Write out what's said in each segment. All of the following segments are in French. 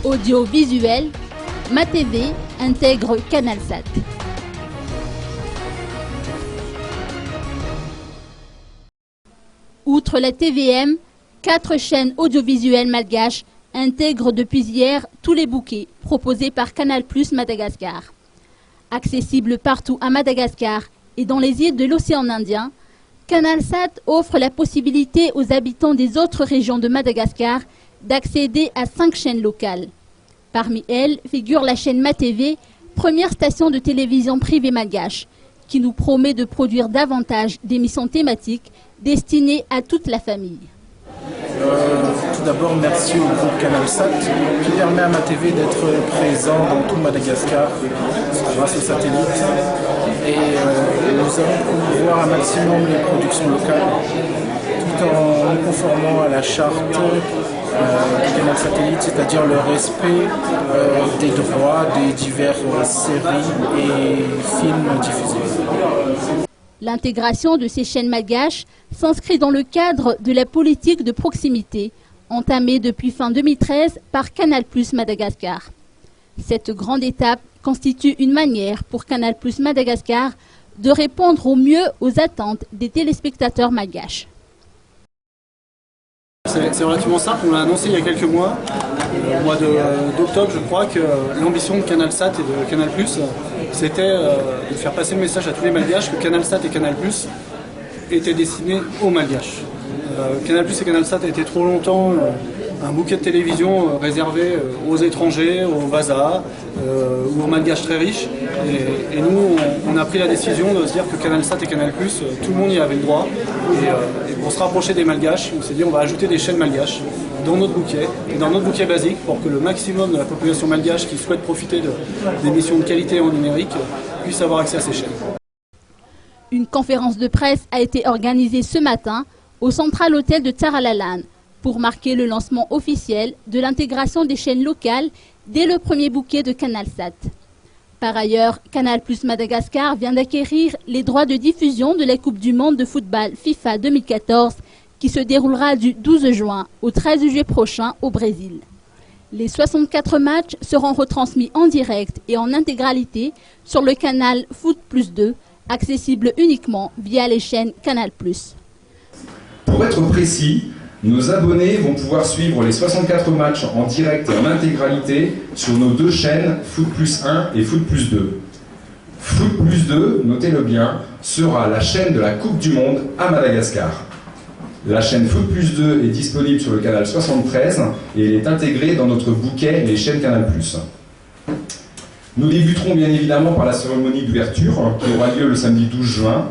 Audiovisuel, MaTV intègre CanalSat. Outre la TVM, 4 chaînes audiovisuelles malgaches intègrent depuis hier tous les bouquets proposés par Canal+ Madagascar. Accessible partout à Madagascar et dans les îles de l'océan Indien, CanalSat offre la possibilité aux habitants des autres régions de Madagascar d'accéder à 5 chaînes locales. Parmi elles figure la chaîne MaTV, première station de télévision privée malgache, qui nous promet de produire davantage d'émissions thématiques destinées à toute la famille. Tout d'abord, merci au groupe CanalSat qui permet à MaTV d'être présent dans tout Madagascar grâce au satellite. Et nous allons promouvoir un maximum les productions locales tout en nous conformant à la charte du canal satellite, c'est-à-dire le respect des droits des diverses séries et films diffusés. L'intégration de ces chaînes malgaches s'inscrit dans le cadre de la politique de proximité entamée depuis fin 2013 par Canal+ Madagascar. Cette grande étape constitue une manière pour Canal+ Madagascar de répondre au mieux aux attentes des téléspectateurs malgaches. C'est relativement simple, on l'a annoncé il y a quelques mois, au mois d'octobre je crois, que l'ambition de CanalSat et de Canal+, c'était de faire passer le message à tous les malgaches que CanalSat et Canal+ étaient destinés aux malgaches. Canal+ et CanalSat a été trop longtemps un bouquet de télévision réservé aux étrangers, aux Vasa ou aux malgaches très riches. Et nous, on a pris la décision de se dire que CanalSat et Canal+, tout le monde y avait le droit. Et pour se rapprocher des malgaches, on s'est dit on va ajouter des chaînes malgaches dans notre bouquet, et dans notre bouquet basique, pour que le maximum de la population malgache qui souhaite profiter d'émissions de qualité en numérique puisse avoir accès à ces chaînes. Une conférence de presse a été organisée ce matin au Central Hotel de Tsaralalan pour marquer le lancement officiel de l'intégration des chaînes locales dès le premier bouquet de CanalSat. Par ailleurs, Canal+ Madagascar vient d'acquérir les droits de diffusion de la Coupe du Monde de football FIFA 2014 qui se déroulera du 12 juin au 13 juillet prochain au Brésil. Les 64 matchs seront retransmis en direct et en intégralité sur le canal Foot+2, accessible uniquement via les chaînes Canal+. Pour être précis, nos abonnés vont pouvoir suivre les 64 matchs en direct et en intégralité sur nos 2 chaînes Foot+1 et Foot+2. Foot+2, notez-le bien, sera la chaîne de la Coupe du Monde à Madagascar. La chaîne Foot+2 est disponible sur le canal 73 et elle est intégrée dans notre bouquet les chaînes Canal+. Nous débuterons bien évidemment par la cérémonie d'ouverture qui aura lieu le samedi 12 juin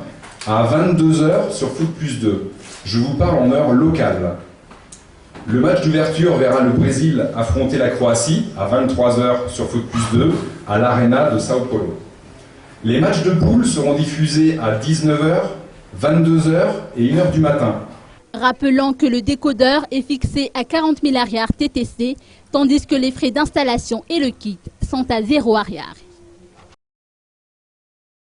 à 22 h sur Foot+2. Je vous parle en heure locale. Le match d'ouverture verra le Brésil affronter la Croatie à 23 h sur Foot+2 à l'Arena de Sao Paulo. Les matchs de poule seront diffusés à 19 h, 22 h et 1 h du matin. Rappelant que le décodeur est fixé à 40 000 arrières TTC, tandis que les frais d'installation et le kit sont à 0 arrière.